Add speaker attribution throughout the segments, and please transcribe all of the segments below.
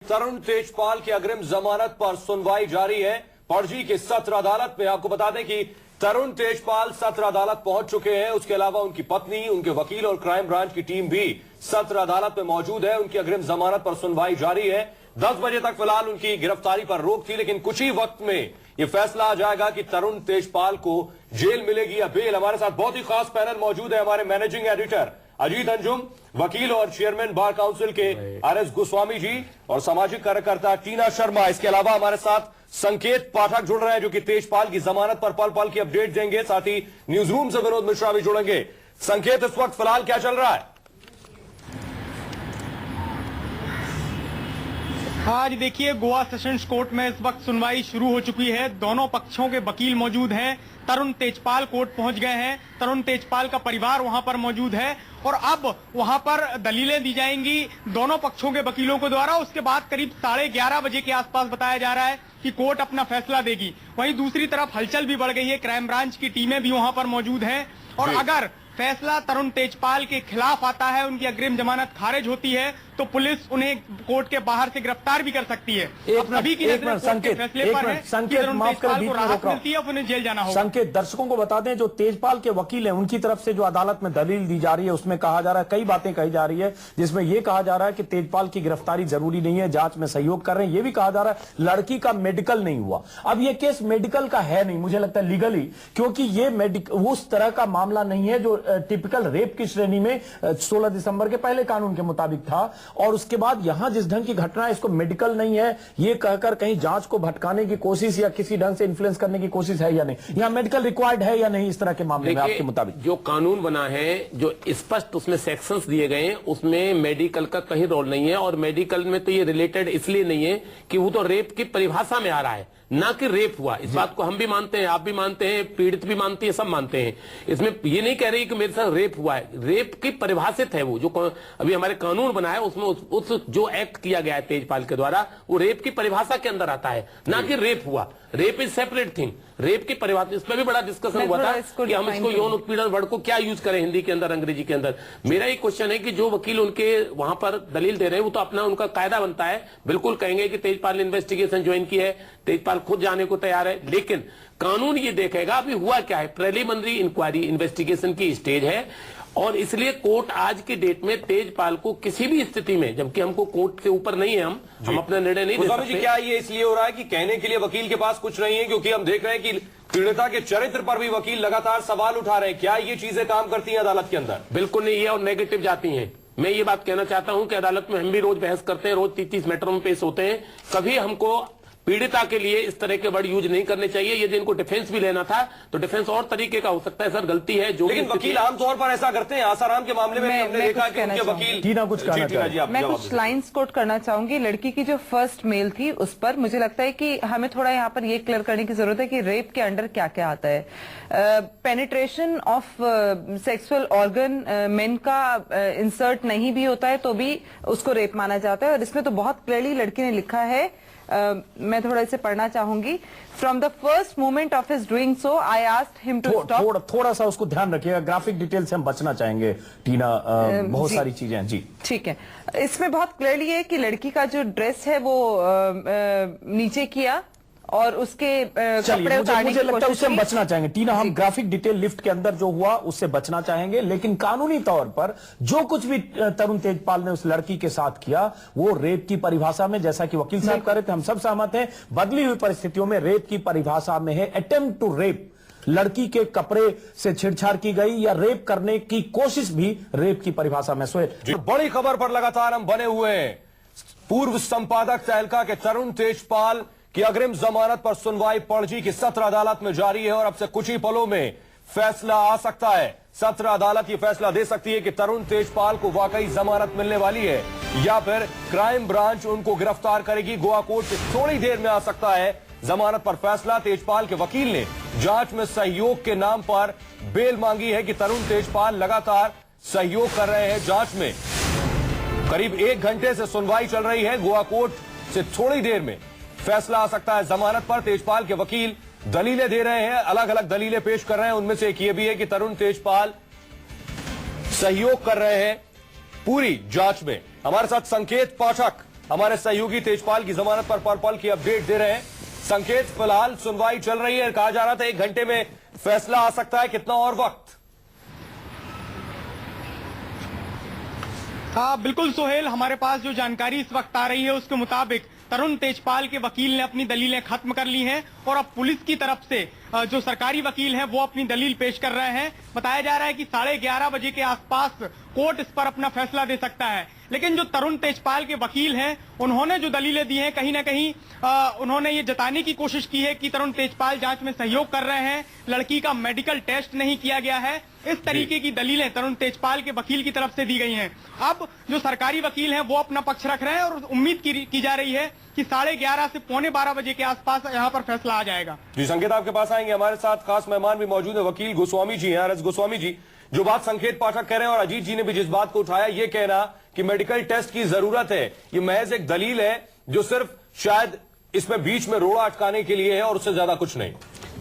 Speaker 1: तरुण तेजपाल की अग्रिम जमानत पर सुनवाई जारी है। पणजी की सत्र अदालत में आपको बता दें कि तरुण तेजपाल सत्र अदालत पहुंच चुके हैं। उसके अलावा उनकी पत्नी, उनके वकील और क्राइम ब्रांच की टीम भी सत्र अदालत में मौजूद है। उनकी अग्रिम जमानत पर सुनवाई जारी है। 10 बजे तक फिलहाल उनकी गिरफ्तारी पर रोक थी, लेकिन कुछ ही वक्त में यह फैसला आ जाएगा कि तरुण तेजपाल को जेल मिलेगी या बेल। हमारे साथ बहुत ही खास पैनल मौजूद है। हमारे मैनेजिंग एडिटर अजीत अंजुम, वकील और चेयरमैन बार काउंसिल के आर.एस. गोस्वामी जी और सामाजिक कार्यकर्ता टीना शर्मा। इसके अलावा हमारे साथ संकेत पाठक जुड़ रहे हैं, जो कि तेजपाल की जमानत पर पल पल की अपडेट देंगे। साथ ही न्यूज रूम से विनोद मिश्रा भी जुड़ेंगे। संकेत, इस वक्त फिलहाल क्या चल रहा है?
Speaker 2: आज देखिए, गोवा सेशंस कोर्ट में इस वक्त सुनवाई शुरू हो चुकी है। दोनों पक्षों के वकील मौजूद हैं। तरुण तेजपाल कोर्ट पहुंच गए हैं। तरुण तेजपाल का परिवार वहां पर मौजूद है और अब वहां पर दलीलें दी जाएंगी दोनों पक्षों के वकीलों को द्वारा। उसके बाद करीब 11:30 बजे के आसपास बताया जा रहा है कि कोर्ट अपना फैसला देगी। वहीं दूसरी तरफ हलचल भी बढ़ गई है। क्राइम ब्रांच की टीमें भी वहां पर मौजूद हैं और अगर फैसला तरुण तेजपाल के खिलाफ आता है, उनकी अग्रिम जमानत खारिज होती है, तो पुलिस उन्हें कोर्ट के बाहर से गिरफ्तार भी कर सकती है। अभी की नजर कोर्ट के फैसले पर है कि तरुण तेजपाल को राहत मिलती है, उन्हें जेल जाना होगा।
Speaker 3: संकेत, दर्शकों को बता दें, जो तेजपाल के वकील हैं उनकी तरफ से जो अदालत में दलील दी जा रही है, उसमें कहा जा रहा है, कई बातें कही जा रही है, जिसमें यह कहा जा रहा है कि तेजपाल की गिरफ्तारी जरूरी नहीं है, जांच में सहयोग कर रहे हैं। यह भी कहा जा रहा है लड़की का मेडिकल नहीं हुआ। अब यह केस मेडिकल का है नहीं, मुझे लगता है लीगली, क्योंकि यह उस तरह का मामला नहीं है जो टिपिकल रेप की श्रेणी में 16 दिसंबर के पहले कानून के मुताबिक था। और उसके बाद यहां जिस ढंग की घटना है, इसको मेडिकल नहीं है ये कहकर कहीं जांच को भटकाने की कोशिश या किसी ढंग से इन्फ्लुएंस करने की कोशिश है या नहीं, यहां मेडिकल रिक्वायर्ड है या नहीं, इस तरह के मामले में आपके मुताबिक?
Speaker 4: जो कानून बना है, जो स्पष्ट उसमें सेक्शंस दिए गए हैं, उसमें मेडिकल का कहीं रोल नहीं है। और मेडिकल में तो ये रिलेटेड इसलिए नहीं है कि वो तो रेप की परिभाषा में आ रहा है, ना कि रेप हुआ। इस बात को हम भी मानते हैं, आप भी मानते हैं, पीड़ित भी मानती है, सब मानते हैं। इसमें ये नहीं कह रही कि मेरे साथ रेप हुआ है। रेप की परिभाषित है वो, जो अभी हमारे कानून बना है उसमें उस जो एक्ट किया गया है तेजपाल के द्वारा, वो रेप की परिभाषा के अंदर आता है, ना कि रेप हुआ। Rape is separate thing. Rape की परिभाषा, इस पर भी बड़ा डिस्कशन हुआ था कि हम इसको यौन उत्पीड़न वर्ड को क्या यूज करें हिंदी के अंदर, अंग्रेजी के अंदर। मेरा एक क्वेश्चन है कि जो वकील उनके वहां पर दलील दे रहे हैं, वो तो अपना उनका कायदा बनता है, बिल्कुल कहेंगे कि तेजपाल ने इन्वेस्टिगेशन ज्वाइन की है, तेजपाल खुद जाने को तैयार है। लेकिन कानून ये देखेगा अभी हुआ क्या है। प्रिलिमिनरी इंक्वायरी इन्वेस्टिगेशन की स्टेज है और इसलिए कोर्ट आज की डेट में तेजपाल को किसी भी स्थिति में, जबकि हमको कोर्ट से ऊपर नहीं है, हम अपना निर्णय नहीं दे सकते।
Speaker 1: जी, क्या ये इसलिए हो रहा है कि कहने के लिए वकील के पास कुछ नहीं है? क्योंकि हम देख रहे हैं कि पीड़िता के चरित्र पर भी वकील लगातार सवाल उठा रहे हैं। क्या ये चीजें काम करती हैं अदालत के अंदर?
Speaker 4: बिल्कुल नहीं है और नेगेटिव जाती हैं। मैं ये बात कहना चाहता हूं कि अदालत में हम भी रोज बहस करते हैं, रोज 30 मैटरों में पेश होते हैं। कभी हमको पीड़िता के लिए इस तरह के वर्ड यूज नहीं करने चाहिए। यदि इनको डिफेंस भी लेना था तो डिफेंस और तरीके का हो सकता है। सर गलती है जो,
Speaker 1: लेकिन वकील आमतौर पर ऐसा करते हैं। आसाराम के मामले में हमने देखा कि उनके वकील
Speaker 3: टीना कुछ कहना चाहिए।
Speaker 5: मैं कुछ लाइंस कोट करना चाहूंगी। लड़की की जो फर्स्ट मेल थी उस पर मुझे लगता है कि हमें थोड़ा यहाँ पर ये क्लियर करने की जरूरत है कि रेप के अंडर क्या क्या आता है। Penetration of sexual organ main का इंसर्ट नहीं भी होता है तो भी उसको रेप माना जाता है। और इसमें तो बहुत क्लियरली लड़की ने लिखा है, मैं थोड़ा इसे पढ़ना चाहूंगी। From the first moment of his doing so I asked him to stop.
Speaker 3: थोड़ा सा उसको ध्यान रखिएगा, ग्राफिक डिटेल से हम बचना चाहेंगे टीना, बहुत सारी चीजें हैं जी।
Speaker 5: ठीक है, इसमें बहुत क्लियरली है कि लड़की का जो ड्रेस है वो नीचे किया और उसके कपड़े उतारने
Speaker 3: मुझे लगता है उससे हम बचना चाहेंगे टीना। हम ग्राफिक डिटेल लिफ्ट के अंदर जो हुआ उससे बचना चाहेंगे, लेकिन कानूनी तौर पर जो कुछ भी तरुण तेजपाल ने उस लड़की के साथ किया वो रेप की परिभाषा में, जैसा कि वकील साहब कह रहे थे, हम सब सहमत हैं। बदली हुई परिस्थितियों में रेप की परिभाषा में है अटेम्प्ट टू रेप। लड़की के कपड़े से छेड़छाड़ की गई या रेप करने की कोशिश भी रेप की परिभाषा में।
Speaker 1: बड़ी खबर पर लगातार हम बने हुए हैं। पूर्व संपादक तहलका के तरुण तेजपाल की अग्रिम जमानत पर सुनवाई पणजी की सत्र अदालत में जारी है और अब से कुछ ही पलों में फैसला आ सकता है। सत्र अदालत ये फैसला दे सकती है कि तरुण तेजपाल को वाकई जमानत मिलने वाली है या फिर क्राइम ब्रांच उनको गिरफ्तार करेगी। गोवा कोर्ट से थोड़ी देर में आ सकता है जमानत पर फैसला। तेजपाल के वकील ने जांच में सहयोग के नाम पर बेल मांगी है कि तरुण तेजपाल लगातार सहयोग कर रहे हैं जांच में। करीब 1 घंटे से सुनवाई चल रही है। गोवा कोर्ट से थोड़ी देर में फैसला आ सकता है जमानत पर। तेजपाल के वकील दलीलें दे रहे हैं, अलग अलग दलीलें पेश कर रहे हैं। उनमें से एक ये भी है कि तरुण तेजपाल सहयोग कर रहे हैं पूरी जांच में। हमारे साथ संकेत पाठक हमारे सहयोगी तेजपाल की जमानत पर पल की अपडेट दे रहे हैं। संकेत, फिलहाल सुनवाई चल रही है, कहा जा रहा था 1 घंटे में फैसला आ सकता है, कितना और वक्त?
Speaker 2: हाँ बिल्कुल सोहेल, हमारे पास जो जानकारी इस वक्त आ रही है उसके मुताबिक तरुण तेजपाल के वकील ने अपनी दलीलें खत्म कर ली हैं और अब पुलिस की तरफ से जो सरकारी वकील हैं वो अपनी दलील पेश कर रहे हैं। बताया जा रहा है कि 11:30 बजे के आसपास कोर्ट इस पर अपना फैसला दे सकता है। लेकिन जो तरुण तेजपाल के वकील हैं उन्होंने जो दलीलें दी हैं, कहीं ना कहीं उन्होंने ये जताने की कोशिश की है कि तरुण तेजपाल जांच में सहयोग कर रहे हैं, लड़की का मेडिकल टेस्ट नहीं किया गया है। इस तरीके की दलीलें तरुण तेजपाल के वकील की तरफ से दी गई हैं। अब जो सरकारी वकील हैं वो अपना पक्ष रख रहे हैं और उम्मीद की जा रही है कि 11:30 से 11:45 बजे के आसपास यहाँ पर फैसला आ जाएगा।
Speaker 1: जी संकेत, आपके पास आएंगे। हमारे साथ खास मेहमान भी मौजूद है, वकील गोस्वामी जी हैं। आर एस गोस्वामी जी, जो बात संकेत पाठक कह रहे हैं और अजीत जी ने भी जिस बात को उठाया, ये कहना कि मेडिकल टेस्ट की जरूरत है, ये महज एक दलील है जो सिर्फ शायद इसमें बीच में रोड़ा अटकाने के लिए है और उससे ज्यादा कुछ नहीं।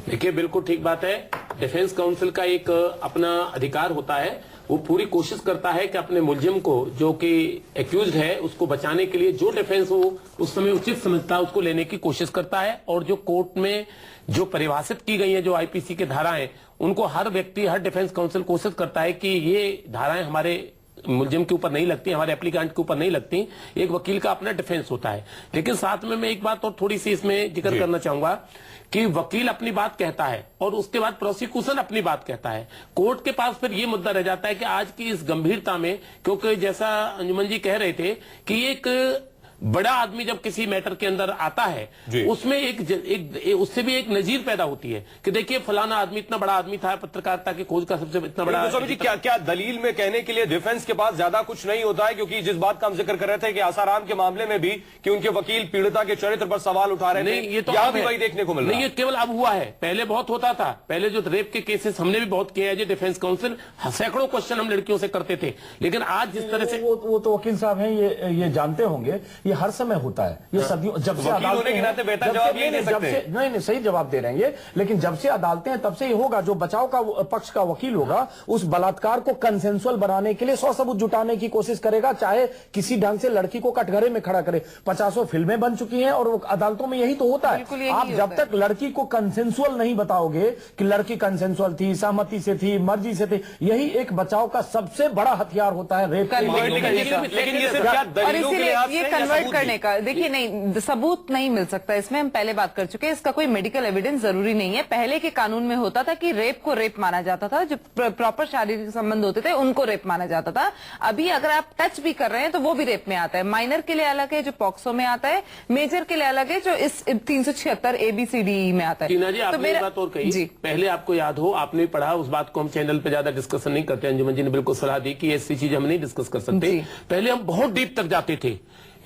Speaker 4: देखिए, बिल्कुल ठीक बात है। डिफेंस काउंसिल का एक अपना अधिकार होता है, वो पूरी कोशिश करता है कि अपने मुलजिम को, जो कि एक्यूज्ड है, उसको बचाने के लिए जो डिफेंस वो उस समय उचित समझता है उसको लेने की कोशिश करता है। और जो कोर्ट में जो परिभाषित की गई है, जो आईपीसी की धाराएं, उनको हर व्यक्ति, हर डिफेंस काउंसिल कोशिश करता है कि ये धाराएं हमारे मुलजिम के ऊपर नहीं लगती, हमारे एप्लीकेंट के ऊपर नहीं लगती। एक वकील का अपना डिफेंस होता है। लेकिन साथ में मैं एक बात और थोड़ी सी इसमें जिक्र करना चाहूंगा कि वकील अपनी बात कहता है और उसके बाद प्रोसिक्यूशन अपनी बात कहता है। कोर्ट के पास फिर ये मुद्दा रह जाता है कि आज की इस गंभीरता में, क्योंकि जैसा अंजुमन जी कह रहे थे कि एक बड़ा आदमी जब किसी मैटर के अंदर आता है उसमें उससे भी एक नजीर पैदा होती है कि देखिए फलाना आदमी इतना बड़ा आदमी था, पत्रकारिता की खोज का सबसे इतना बड़ा।
Speaker 1: जी, क्या दलील में कहने के लिए डिफेंस के पास ज्यादा कुछ नहीं होता है? क्योंकि जिस बात का हम जिक्र कर रहे थे कि आसाराम के मामले में भी कि उनके वकील पीड़िता के चरित्र पर सवाल उठा रहे थे,
Speaker 4: ये तो
Speaker 1: यहाँ भी वही देखने को मिल रहा है।
Speaker 4: नहीं, ये केवल अब हुआ है, पहले बहुत होता था। पहले जो रेप के केसेस हमने भी बहुत किए हैं, डिफेंस काउंसिल सैकड़ों क्वेश्चन हम लड़कियों से करते थे। लेकिन आज जिस तरह से
Speaker 3: वो तो वकील साहब हैं, ये जानते होंगे, ये हर समय होता है। ये सदियों, जब से अदालतें नहीं सही जवाब दे रहे हैं, लेकिन जब से अदालतें हैं तब से ये होगा। जो बचाव का पक्ष का वकील होगा उस बलात्कार को कंसेंसुअल बनाने के लिए 100 सबूत जुटाने की कोशिश करेगा, चाहे किसी ढंग से लड़की को कटघरे में खड़ा करे। 50 फिल्में बन चुकी हैं और अदालतों में यही तो होता है। आप जब तक लड़की को कंसेंसुअल नहीं बताओगे कि लड़की कंसेंसुअल थी, सहमति से थी, मर्जी से थी, यही एक बचाव का सबसे बड़ा हथियार होता है रेप।
Speaker 1: लेकिन ये सिर्फ क्या दलीलों के लिहाज से
Speaker 5: कन्वर्ट करने का, देखिए नहीं, सबूत नहीं मिल सकता, इसमें हम पहले बात कर चुके हैं। इसका कोई मेडिकल एविडेंस जरूरी नहीं है। पहले के कानून में होता था कि रेप को रेप माना जाता था, जो प्रॉपर शारीरिक संबंध होते थे उनको रेप माना जाता था। अभी अगर आप टच भी कर रहे हैं तो वो भी रेप में आता है। माइनर के लिए अलग है जो पॉक्सो में आता है, मेजर के लिए अलग है जो इस 376 ABCDE में आता है।
Speaker 4: टीना जी, आपने एक बात और कही, पहले आपको याद हो, आपने पढ़ा, उस बात को हम चैनल पे ज्यादा डिस्कशन नहीं करते। अंजुमन जी ने बिल्कुल सलाह दी कि ऐसी चीजें हम नहीं डिस्कस कर सकते। पहले हम बहुत डीप तक जाते थे,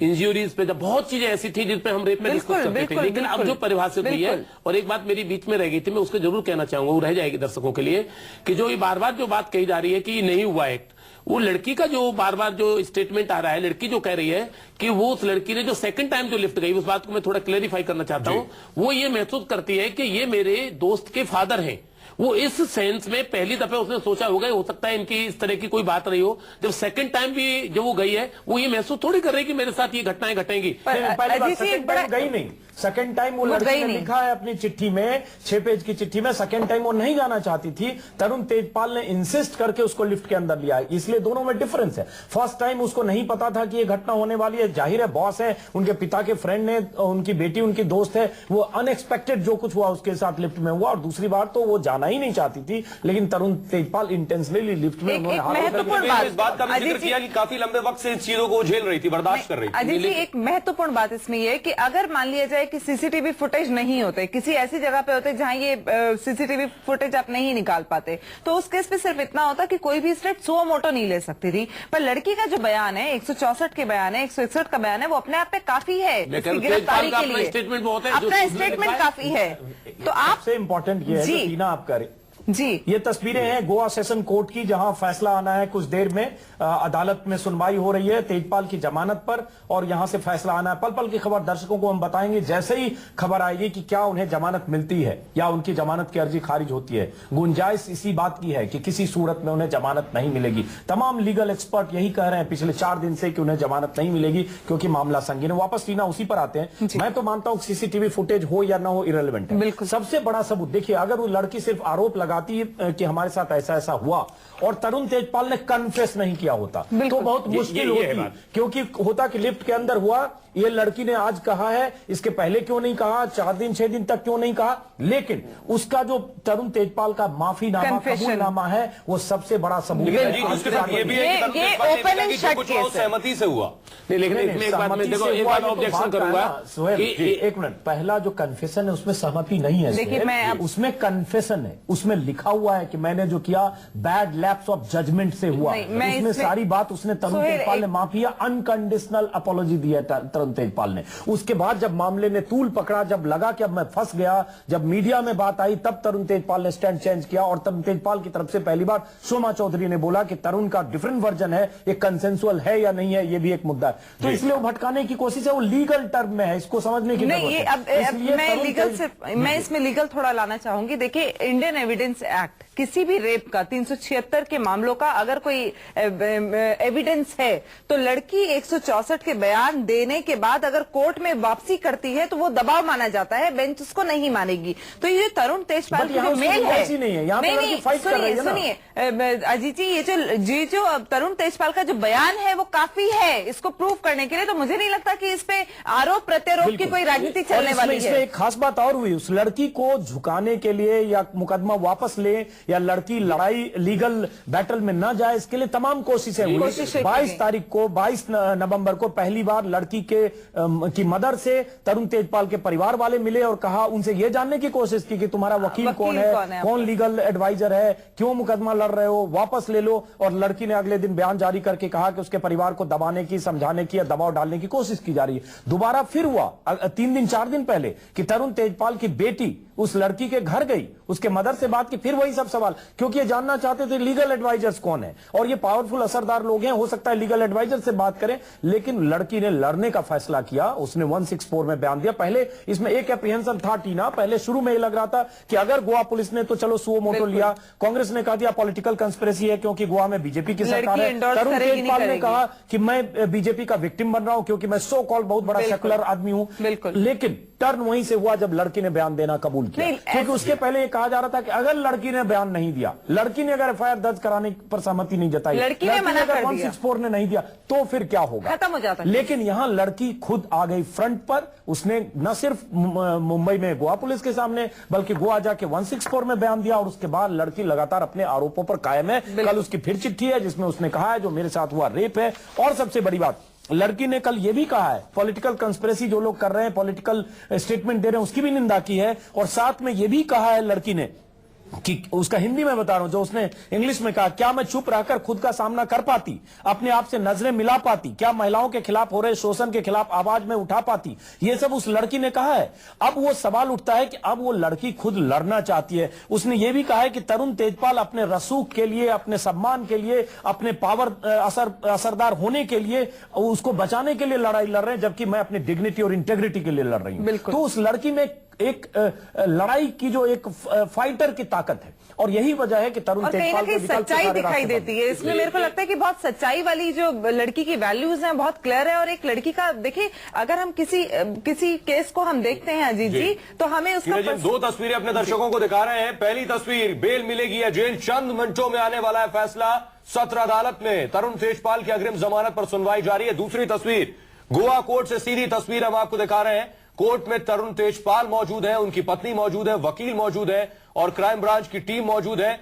Speaker 4: इंज्यूरीज पे, जब बहुत चीजें ऐसी थी जिन पे हम रेप में डिस्कस करते थे। लेकिन अब जो परिभाषित हुई है, और एक बात मेरी बीच में रह गई थी, मैं उसको जरूर कहना चाहूंगा, वो रह जाएगी दर्शकों के लिए, कि जो ये बार बार जो बात कही जा रही है कि ये नहीं हुआ एक्ट, वो लड़की का जो बार बार जो स्टेटमेंट आ रहा है, लड़की जो कह रही है कि वो उस लड़की ने जो सेकंड टाइम जो लिफ्ट गई, उस बात को मैं थोड़ा क्लेरिफाई करना चाहता हूं। वो ये महसूस करती है कि ये मेरे दोस्त के फादर हैं। वो इस सेंस में पहली दफे उसने सोचा होगा, हो सकता है इनकी इस तरह की कोई बात रही हो। जब सेकंड टाइम भी जब वो गई है, वो ये महसूस थोड़ी कर रही है कि मेरे साथ ये घटनाएं घटेंगी।
Speaker 3: पहली बार सेकंड टाइम गई नहीं, सेकंड टाइम वो लड़की ने लिखा है अपनी चिट्ठी में, 6 पेज की चिट्ठी में, सेकंड टाइम वो नहीं जाना चाहती थी। तरुण तेजपाल ने इंसिस्ट करके उसको लिफ्ट के अंदर लिया, इसलिए दोनों में डिफरेंस है। फर्स्ट टाइम उसको नहीं पता था कि ये घटना होने वाली है, जाहिर है बॉस है, उनके पिता के फ्रेंड ने, उनकी बेटी उनकी दोस्त है, वो अनएक्सपेक्टेड जो कुछ हुआ उसके साथ लिफ्ट में हुआ। और दूसरी बार तो वो जाना ही नहीं चाहती थी, लेकिन तरुण तेजपाल इंटेंशनली लिफ्ट में उन्होंने
Speaker 1: इस बात का जिक्र किया कि काफी लंबे वक्त से इन चीजों को झेल रही थी, बर्दाश्त कर रही थी।
Speaker 5: अजीत जी, एक महत्वपूर्ण बात इसमें यह है कि अगर मान लिया जाए कि सीसीटीवी फुटेज नहीं होते, किसी ऐसी जगह पे होते जहां ये सीसीटीवी फुटेज आप नहीं निकाल पाते, तो उस केस पे सिर्फ इतना होता कि कोई भी स्टेट सो मोटो नहीं ले सकती थी। पर लड़की का जो बयान है, 164 के बयान है, 161 का बयान है, वो अपने आप पे काफी है गिरफ्तारी के लिए।
Speaker 4: स्टेटमेंट बहुत है,
Speaker 5: अपना स्टेटमेंट काफी है। तो आप
Speaker 3: सबसे इंपॉर्टेंट ये है, टीना आप करें,
Speaker 5: जी।
Speaker 3: ये तस्वीरें हैं गोवा सेशन कोर्ट की, जहां फैसला आना है कुछ देर में। अदालत में सुनवाई हो रही है तेजपाल की जमानत पर, और यहां से फैसला आना है। पल पल की खबर दर्शकों को हम बताएंगे जैसे ही खबर आएगी कि क्या उन्हें जमानत मिलती है या उनकी जमानत की अर्जी खारिज होती है। गुंजाइश इसी बात की है कि किसी सूरत में उन्हें जमानत नहीं मिलेगी। तमाम लीगल एक्सपर्ट यही कह रहे हैं पिछले 4 दिन से कि उन्हें जमानत नहीं मिलेगी क्योंकि मामला संगीन है। वापस टीना उसी पर आते हैं। मैं तो मानता हूं सीसीटीवी फुटेज हो या ना हो इरेलेवेंट है।
Speaker 5: बिल्कुल।
Speaker 3: सबसे बड़ा सबूत देखिए, अगर वो लड़की सिर्फ आरोप लगाती है कि हमारे साथ ऐसा ऐसा हुआ और तरुण तेजपाल ने कन्फेस नहीं किया होता तो बहुत मुश्किल होती, क्योंकि होता कि लिफ्ट के अंदर हुआ, ये लड़की ने आज कहा है, इसके पहले क्यों नहीं कहा, 4 दिन 6 दिन तक क्यों नहीं कहा। लेकिन उसका जो तरुण तेजपाल का माफीनामा कबूलनामा है वो सबसे बड़ा सबूत है।
Speaker 1: उसके साथ ये भी है कि तरुण तेजपाल ने कहा कि जो कुछ हुआ सहमति से हुआ।
Speaker 4: नहीं, लेकिन इसमें एक बात मैं देखो, एक बात ऑब्जेक्शन करूंगा।
Speaker 3: एक मिनट, पहला जो कन्फेशन है उसमें सहमति नहीं है।
Speaker 5: देखिए, मैं
Speaker 3: उसमें कन्फेशन है, उसमें लिखा हुआ है कि मैंने जो किया बैड लैप्स ऑफ जजमेंट से हुआ। उसमें सारी बात उसने तरुण तेजपाल ने माफी या अनकंडीशनल अपॉलॉजी दी है तरुण तेजपाल ने। उसके बाद जब मामले ने तूल पकड़ा, जब लगा कि अब मैं फंस गया, जब मीडिया में बात आई, तब तरुण तेजपाल ने स्टैंड चेंज किया और तरुण तेजपाल की तरफ से पहली बार शोमा चौधरी ने बोला कि तरुण का डिफरेंट वर्जन है, ये कंसेंसुअल है या नहीं है, ये भी एक मुद्दा है। तो इसलिए वो भटकाने की कोशिश है, वो लीगल टर्म में है, इसको समझने की
Speaker 5: नहीं। मैं इसमें लीगल थोड़ा लाना चाहूंगी। देखिए, इंडियन एविडेंस एक्ट किसी भी रेप का 376 के मामलों का अगर कोई एविडेंस है तो लड़की 164 के बयान देने के बाद अगर कोर्ट में वापसी करती है तो वो दबाव माना जाता है, बेंच उसको नहीं मानेगी। तो ये तरुण तेजपाल की जो मेल है, सुनिए अजीत जी, ये जो तरुण तेजपाल का जो बयान है वो काफी है इसको प्रूव करने के लिए। तो मुझे नहीं लगता कि इस पे आरोप प्रत्यारोप की कोई राजनीति चलने वाली है।
Speaker 3: इसमें एक खास बात और हुई, उस लड़की को झुकाने के लिए या मुकदमा वापस ले या लड़की लड़ाई लीगल बैटल में न जाए, इसके लिए तमाम कोशिशें हुई। 22 तारीख को 22 नवंबर को पहली बार लड़की की मदर से तरुण तेजपाल के परिवार वाले मिले और कहा, उनसे यह जानने की कोशिश की कि तुम्हारा वकील कौन है, कौन लीगल एडवाइजर है, क्यों मुकदमा लड़ रहे हो, वापस ले लो। और लड़की ने अगले दिन बयान जारी करके कहा कि उसके परिवार को दबाने की, समझाने की या दबाव डालने की कोशिश की जा रही है। दोबारा फिर हुआ 3 दिन 4 दिन पहले कि तरुण तेजपाल की बेटी उस लड़की के घर गई, उसके मदर से बात की, फिर वही सब सवाल, क्योंकि ये जानना चाहते थे लीगल एडवाइजर्स कौन है और ये पावरफुल असरदार लोग हैं, हो सकता है लीगल एडवाइजर से बात करें। लेकिन लड़की ने लड़ने का फैसला किया, उसने 164 में बयान दिया। पहले इसमें एक एप्रीहेंशन था टीना, पहले शुरू में ये लग रहा था कि अगर गोवा पुलिस ने तो चलो सुओ मोटो लिया, कांग्रेस ने कहा दिया पॉलिटिकल कंस्पिरेसी है क्योंकि गोवा में बीजेपी की सरकार है। तरुण तेजपाल ने कहा कि मैं बीजेपी का विक्टिम बन रहा हूं क्योंकि मैं सो कॉल्ड बहुत बड़ा सेकुलर आदमी हूं। लेकिन टर्न वहीं से हुआ जब लड़की ने बयान देना कबूल किया, क्योंकि उसके पहले ये कहा जा रहा था कि अगर लड़की ने बयान नहीं दिया, लड़की ने अगर एफआईआर दर्ज कराने पर सहमति नहीं जताई,
Speaker 5: लड़की ने मना कर दिया,
Speaker 3: 164 ने नहीं दिया, तो फिर क्या होगा,
Speaker 5: खत्म हो जाता।
Speaker 3: लेकिन यहां लड़की खुद आ गई फ्रंट पर। उसने न सिर्फ मुंबई में गोवा पुलिस के सामने बल्कि गोवा जाके 164 में बयान दिया और उसके बाद लड़की लगातार अपने आरोपों पर कायम है। कल उसकी फिर चिट्ठी है जिसमें उसने कहा है जो मेरे साथ हुआ रेप है। और सबसे बड़ी बात, लड़की ने कल यह भी कहा है, पॉलिटिकल कंस्पिरेसी जो लोग कर रहे हैं, पॉलिटिकल स्टेटमेंट दे रहे हैं, उसकी भी निंदा की है। और साथ में यह भी कहा है लड़की ने कि उसका हिंदी में बता रहा हूं, जो उसने इंग्लिश में कहा, क्या मैं चुप रहकर खुद का सामना कर पाती, अपने आप से नजरें मिला पाती, क्या महिलाओं के खिलाफ हो रहे शोषण के खिलाफ आवाज में उठा पाती, ये सब उस लड़की ने कहा है। अब वो सवाल उठता है कि अब वो लड़की खुद लड़ना चाहती है। उसने ये भी कहा है कि तरुण तेजपाल अपने रसूख के लिए, अपने सम्मान के लिए, अपने पावर असरदार होने के लिए, उसको बचाने के लिए लड़ाई लड़ रहे हैं, जबकि मैं अपनी डिग्निटी और इंटेग्रिटी के लिए लड़ रही हूं। तो उस लड़की में एक लड़ाई की जो एक फाइटर की ताकत है और यही वजह है कि तरुण तेजपाल को
Speaker 5: सच्चाई दिखाई देती है इसमें। मेरे को लगता है कि बहुत सच्चाई वाली जो लड़की की वैल्यूज हैं बहुत क्लियर है। और एक लड़की का देखिए, अगर हम किसी केस को हम देखते हैं अजीत जी, तो हमें उसका
Speaker 1: 2 तस्वीरें अपने दर्शकों को दिखा रहे हैं। पहली तस्वीर, बेल मिलेगी या जेल, चंद मिनटों में आने वाला है फैसला सत्र अदालत में। तरुण तेजपाल की अग्रिम जमानत पर सुनवाई जारी है। दूसरी तस्वीर, गोवा कोर्ट से सीधी तस्वीर हम आपको दिखा रहे हैं। कोर्ट में तरुण तेजपाल मौजूद है, उनकी पत्नी मौजूद है, वकील मौजूद है और क्राइम ब्रांच की टीम मौजूद है।